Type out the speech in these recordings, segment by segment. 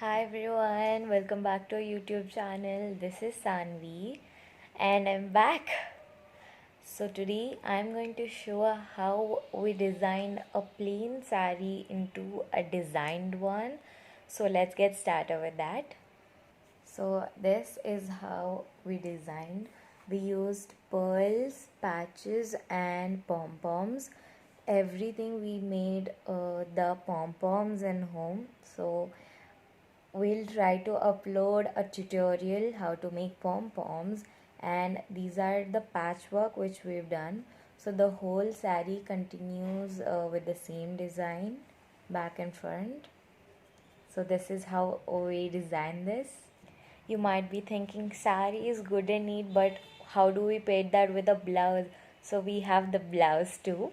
Hi everyone, welcome back to our YouTube channel. This is Sanvi and I'm back. So today I'm going to show how we designed a plain sari into a designed one. So let's get started with that. So this is how we designed. We used pearls, patches and pom-poms. Everything we made the pom-poms in home. So we'll try to upload a tutorial how to make pom-poms, and these are the patchwork which we've done. So the whole sari continues with the same design back and front. So this is how we design this. You might be thinking sari is good and neat, but how do we pair that with a blouse? So we have the blouse too.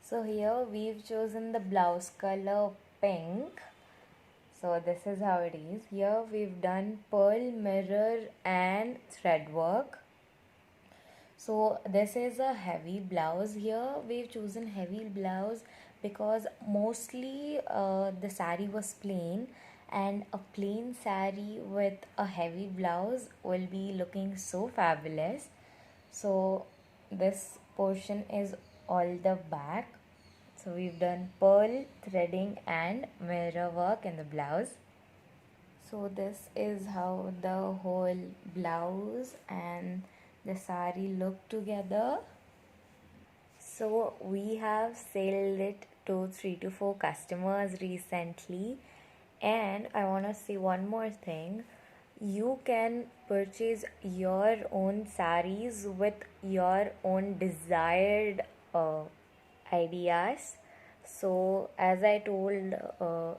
So here we've chosen the blouse color pink. So this is how it is. Here we've done pearl mirror and thread work. So this is a heavy blouse. Here we've chosen heavy blouse because mostly the sari was plain, and a plain sari with a heavy blouse will be looking so fabulous. So this portion is all the back. So we've done pearl threading and mirror work in the blouse. So this is how the whole blouse and the sari look together. So we have sold it to 3 to 4 customers recently, and I want to say one more thing. You can purchase your own saris with your own desired ideas. So as I told,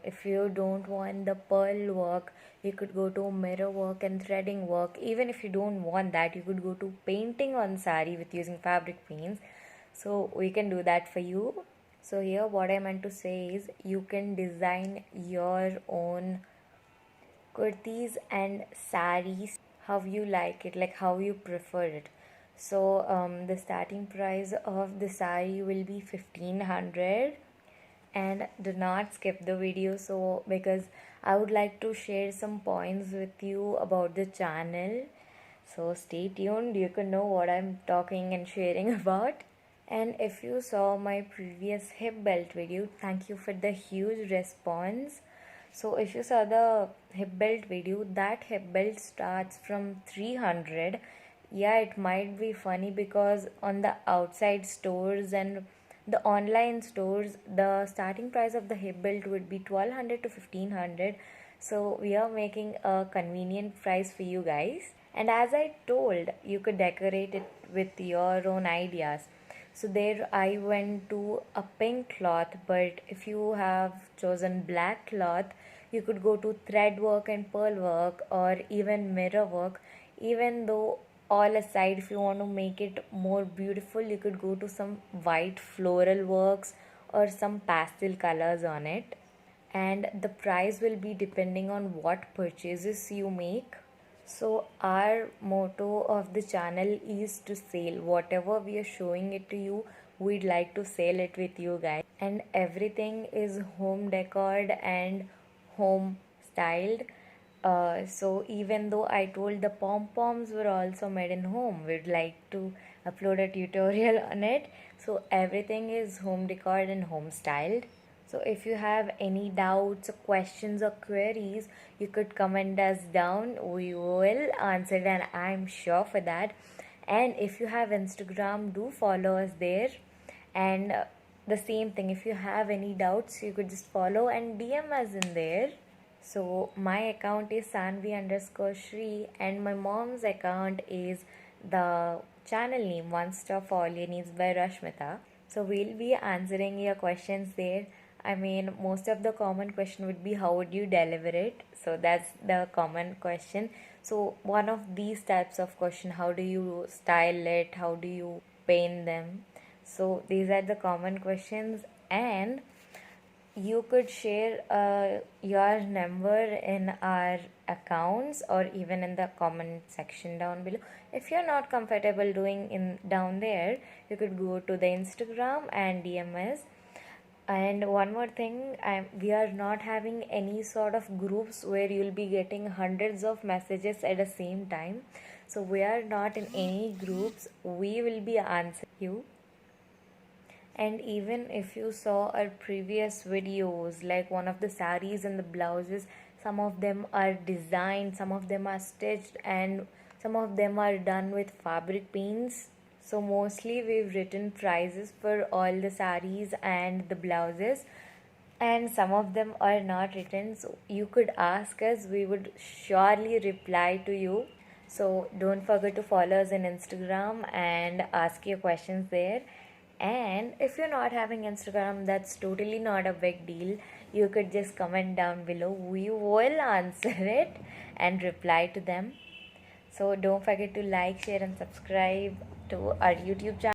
if you don't want the pearl work, you could go to mirror work and threading work. Even if you don't want that, you could go to painting on sari with using fabric paints. So we can do that for you. So here what I meant to say is you can design your own kurtis and saris how you like it, like how you prefer it. So the starting price of the sari will be 1500. And do not skip the video, so because I would like to share some points with you about the channel. So stay tuned, you can know what I'm talking and sharing about. And if you saw my previous hip belt video, thank you for the huge response. So if you saw the hip belt video, that hip belt starts from 300. Yeah, it might be funny because on the outside stores and the online stores, the starting price of the hip belt would be 1200 to 1500. So we are making a convenient price for you guys. And as I told, you could decorate it with your own ideas. So there I went to a pink cloth, but if you have chosen black cloth, you could go to thread work and pearl work or even mirror work. Even though all aside, if you want to make it more beautiful, you could go to some white floral works or some pastel colors on it. And the price will be depending on what purchases you make. So our motto of the channel is to sell whatever we are showing it to you. We'd like to sell it with you guys, and everything is home decored and home styled. So even though I told the pom-poms were also made in home, we'd like to upload a tutorial on it. So everything is home decored and home styled. So if you have any doubts, questions or queries, you could comment us down. We will answer it, and I'm sure for that. And if you have Instagram, do follow us there. And the same thing, if you have any doubts, you could just follow and DM us in there. So my account is Sanvi underscore Shri, and my mom's account is the channel name One Stop for All Your Needs by Rashmita. So we'll be answering your questions there. I mean, most of the common question would be how would you deliver it? So that's the common question. So one of these types of question, how do you style it? How do you paint them? So these are the common questions, and you could share your number in our accounts or even in the comment section down below. If you're not comfortable doing in down there, you could go to the Instagram and DM us. And one more thing, we are not having any sort of groups where you'll be getting hundreds of messages at the same time. So we are not in any groups. We will be answering you. And even if you saw our previous videos, like one of the saris and the blouses, some of them are designed, some of them are stitched, and some of them are done with fabric paints. So mostly we've written prices for all the saris and the blouses, and some of them are not written. So you could ask us, we would surely reply to you. So don't forget to follow us on Instagram and ask your questions there. And if you're not having Instagram, that's totally not a big deal. You could just comment down below. We will answer it and reply to them. So don't forget to like, share, and subscribe to our YouTube channel.